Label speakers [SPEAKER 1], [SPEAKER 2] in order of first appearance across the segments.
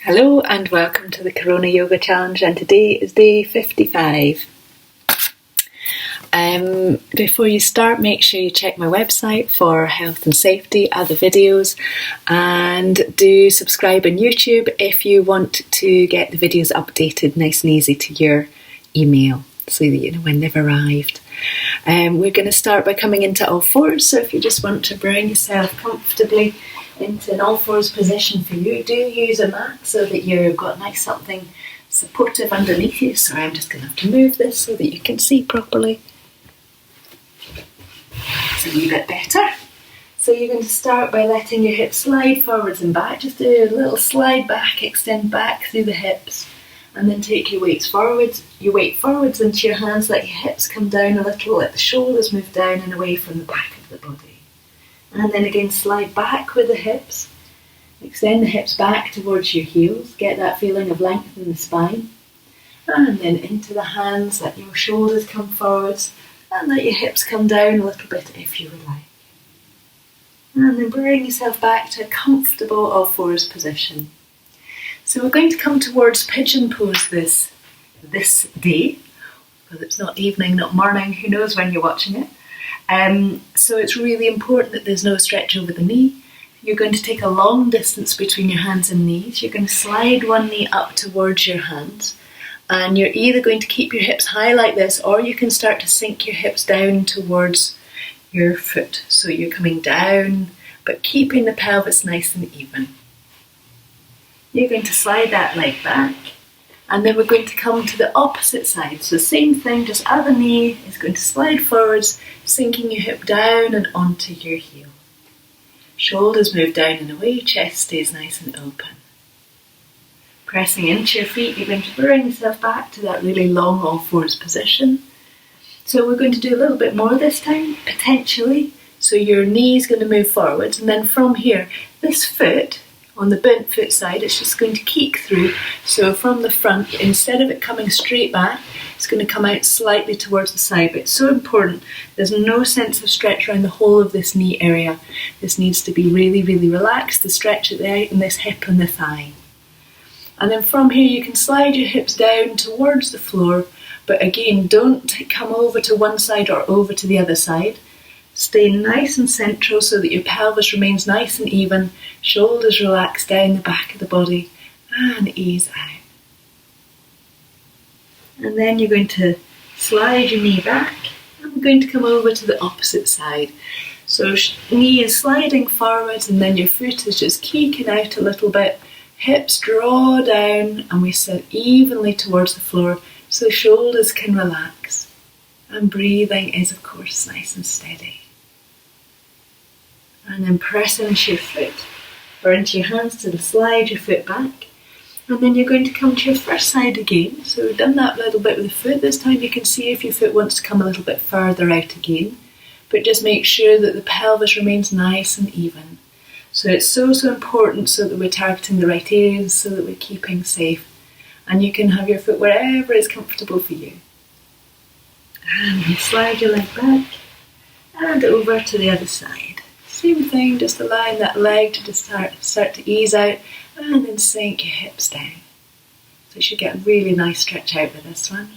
[SPEAKER 1] Hello and welcome to the Corona Yoga Challenge, and today is day 55. Before you start, make sure you check my website for health and safety, other videos, and do subscribe on YouTube if you want to get the videos updated nice and easy to your email so that you know when they've arrived. We're going to start by coming into all fours, so if you just want to bring yourself comfortably into an all fours position for you, do use a mat so that you've got nice something supportive underneath you. Sorry, I'm just going to have to move this so that you can see properly. It's a wee bit better. So you're going to start by letting your hips slide forwards and back. Just do a little slide back, extend back through the hips, and then take your weight forwards into your hands. Let your hips come down a little, let the shoulders move down and away from the back of the body. And then again, slide back with the hips. Extend the hips back towards your heels. Get that feeling of length in the spine. And then into the hands, let your shoulders come forwards and let your hips come down a little bit if you would like. And then bring yourself back to a comfortable all fours position. So we're going to come towards pigeon pose this day, because it's not evening, not morning, who knows when you're watching it. So it's really important that there's no stretch over the knee. You're going to take a long distance between your hands and knees. You're going to slide one knee up towards your hands, and you're either going to keep your hips high like this, or you can start to sink your hips down towards your foot. So you're coming down, but keeping the pelvis nice and even. You're going to slide that leg back, and then we're going to come to the opposite side. So same thing, just other knee is going to slide forwards, sinking your hip down and onto your heel. Shoulders move down and away, chest stays nice and open. Pressing into your feet, you're going to bring yourself back to that really long all fours position. So we're going to do a little bit more this time, potentially. So your knee is going to move forwards, and then from here, this foot, on the bent foot side, it's just going to kick through. So from the front, instead of it coming straight back, it's going to come out slightly towards the side. But it's so important. There's no sense of stretch around the whole of this knee area. This needs to be really, really relaxed. The stretch at the out in this hip and the thigh. And then from here, you can slide your hips down towards the floor. But again, don't come over to one side or over to the other side. Stay nice and central so that your pelvis remains nice and even, shoulders relax down the back of the body, and ease out. And then you're going to slide your knee back, and we're going to come over to the opposite side. So knee is sliding forwards, and then your foot is just kicking out a little bit. Hips draw down, and we sit evenly towards the floor so shoulders can relax. And breathing is, of course, nice and steady. And then press into your foot or into your hands to slide your foot back. And then you're going to come to your first side again. So we've done that little bit with the foot. This time you can see if your foot wants to come a little bit further out again. But just make sure that the pelvis remains nice and even. So it's so important so that we're targeting the right areas, so that we're keeping safe. And you can have your foot wherever is comfortable for you. And then slide your leg back and over to the other side. Same thing, just allowing that leg to just start to ease out, and then sink your hips down. So you should get a really nice stretch out with this one.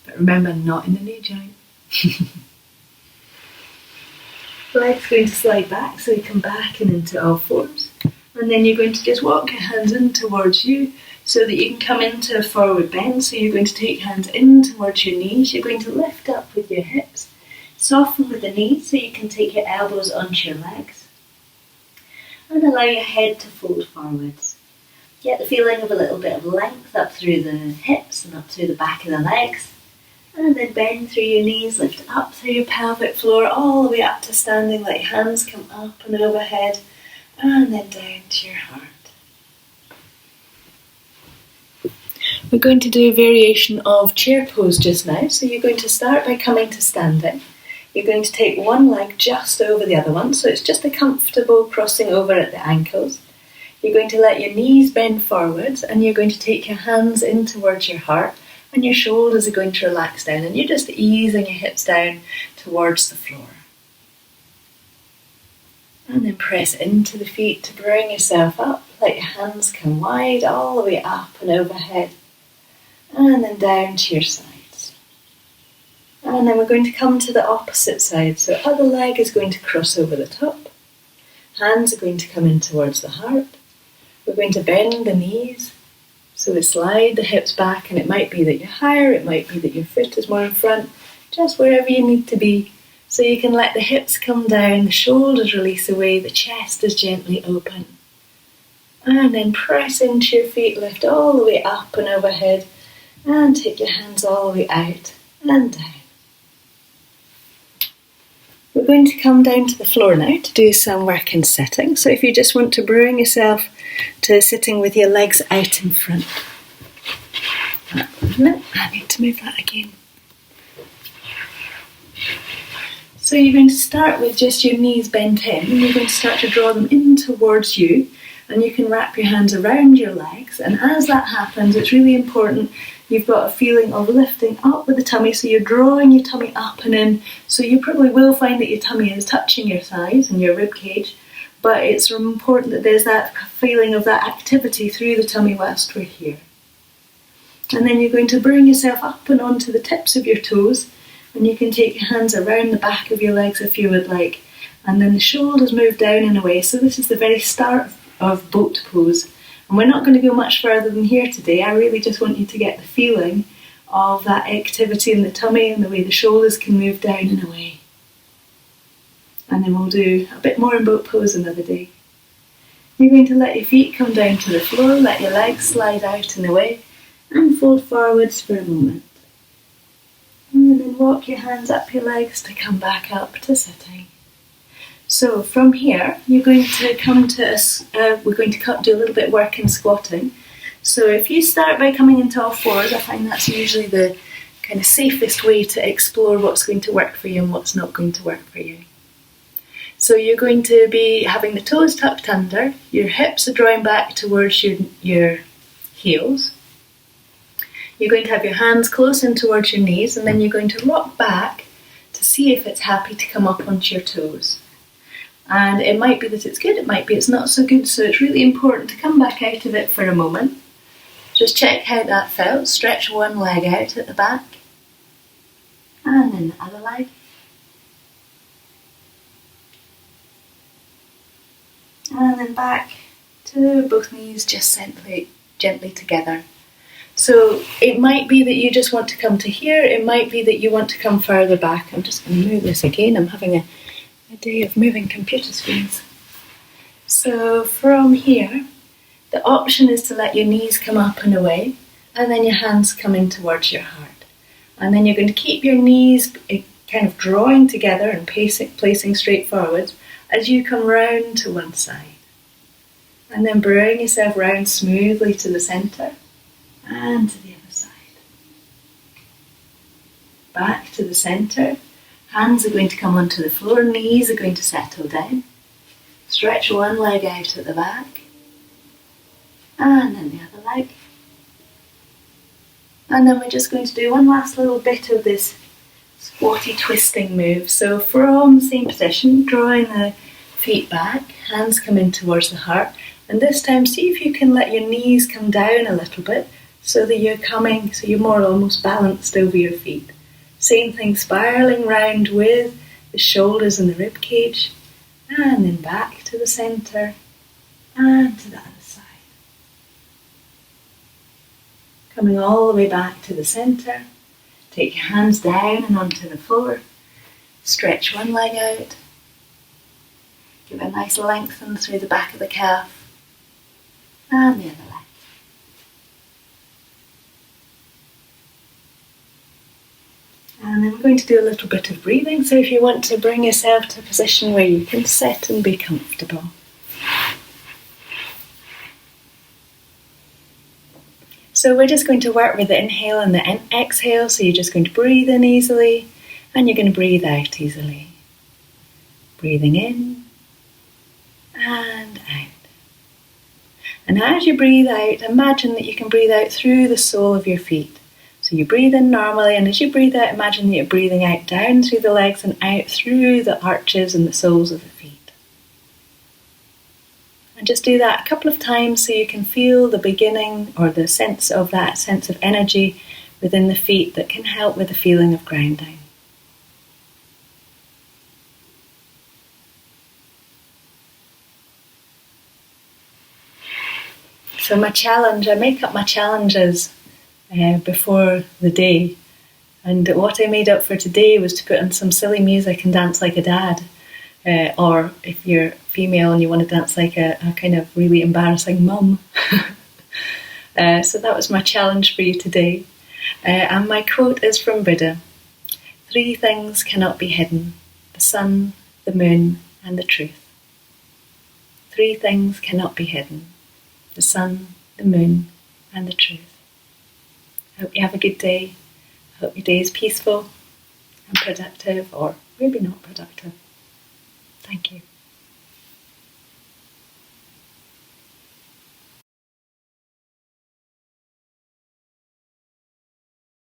[SPEAKER 1] But remember, not in the knee joint. Leg's going to slide back, so you come back and into all fours. And then you're going to just walk your hands in towards you so that you can come into a forward bend. So you're going to take your hands in towards your knees. You're going to lift up with your hips. Soften with the knees so you can take your elbows onto your legs. And allow your head to fold forwards. Get the feeling of a little bit of length up through the hips and up through the back of the legs. And then bend through your knees, lift up through your pelvic floor, all the way up to standing. Let your hands come up and overhead, and then down to your heart. We're going to do a variation of chair pose just now. So you're going to start by coming to standing. You're going to take one leg just over the other one, so it's just a comfortable crossing over at the ankles. You're going to let your knees bend forwards, and you're going to take your hands in towards your heart, and your shoulders are going to relax down, and you're just easing your hips down towards the floor. And then press into the feet to bring yourself up, let your hands come wide all the way up and overhead. And then down to your sides. And then we're going to come to the opposite side. So other leg is going to cross over the top. Hands are going to come in towards the heart. We're going to bend the knees. So we slide the hips back, and it might be that you're higher, it might be that your foot is more in front, just wherever you need to be. So you can let the hips come down, the shoulders release away, the chest is gently open. And then press into your feet, lift all the way up and overhead, and take your hands all the way out and down. We're going to come down to the floor now to do some work in sitting. So if you just want to bring yourself to sitting with your legs out in front. No, I need to move that again. So you're going to start with just your knees bent in, and you're going to start to draw them in towards you, and you can wrap your hands around your legs. And as that happens, it's really important you've got a feeling of lifting up with the tummy, so you're drawing your tummy up and in. So you probably will find that your tummy is touching your thighs and your rib cage, but it's important that there's that feeling of that activity through the tummy whilst we're here. And then you're going to bring yourself up and onto the tips of your toes, and you can take your hands around the back of your legs if you would like, and then the shoulders move down and away. So this is the very start of boat pose, and we're not going to go much further than here today. I really just want you to get the feeling of that activity in the tummy and the way the shoulders can move down and away. And then we'll do a bit more in boat pose another day. You're going to let your feet come down to the floor, let your legs slide out and away, and fold forwards for a moment. And then walk your hands up your legs to come back up to sitting. So from here, you're going to come to we're going to do a little bit of work in squatting. So if you start by coming into all fours, I find that's usually the kind of safest way to explore what's going to work for you and what's not going to work for you. So you're going to be having the toes tucked under, your hips are drawing back towards your heels. You're going to have your hands close in towards your knees, and then you're going to rock back to see if it's happy to come up onto your toes. And it might be that it's good, it might be it's not so good, so it's really important to come back out of it for a moment. Just check how that felt. Stretch one leg out at the back, and then the other leg. And then back to both knees just gently together. So it might be that you just want to come to here, it might be that you want to come further back. I'm just going to move this again, I'm having a day of moving computer screens. So from here, the option is to let your knees come up and away, and then your hands come in towards your heart. And then you're going to keep your knees kind of drawing together and placing straight forwards as you come round to one side. And then bring yourself round smoothly to the centre and to the other side. Back to the centre. Hands are going to come onto the floor, knees are going to settle down. Stretch one leg out at the back, and then the other leg. And then we're just going to do one last little bit of this squatty twisting move. So from the same position, drawing the feet back, hands come in towards the heart, and this time see if you can let your knees come down a little bit so that you're more almost balanced over your feet. Same thing, spiralling round with the shoulders and the rib cage, and then back to the centre and to the other side. Coming all the way back to the centre, take your hands down and onto the floor, stretch one leg out, give a nice lengthen through the back of the calf, and the other leg. And then we're going to do a little bit of breathing, so if you want to bring yourself to a position where you can sit and be comfortable. So we're just going to work with the inhale and the exhale, so you're just going to breathe in easily, and you're going to breathe out easily. Breathing in and out. And as you breathe out, imagine that you can breathe out through the sole of your feet. So you breathe in normally, and as you breathe out, imagine that you're breathing out down through the legs and out through the arches and the soles of the feet. And just do that a couple of times so you can feel the beginning or the sense of that sense of energy within the feet that can help with the feeling of grounding. So my challenge, I make up my challenges before the day. And what I made up for today was to put on some silly music and dance like a dad. Or if you're female and you want to dance like a kind of really embarrassing mum. So that was my challenge for you today. And my quote is from Buddha. 3 things cannot be hidden: the sun, the moon, and the truth. 3 things cannot be hidden: the sun, the moon, and the truth. Hope you have a good day. Hope your day is peaceful and productive, or maybe not productive. Thank you.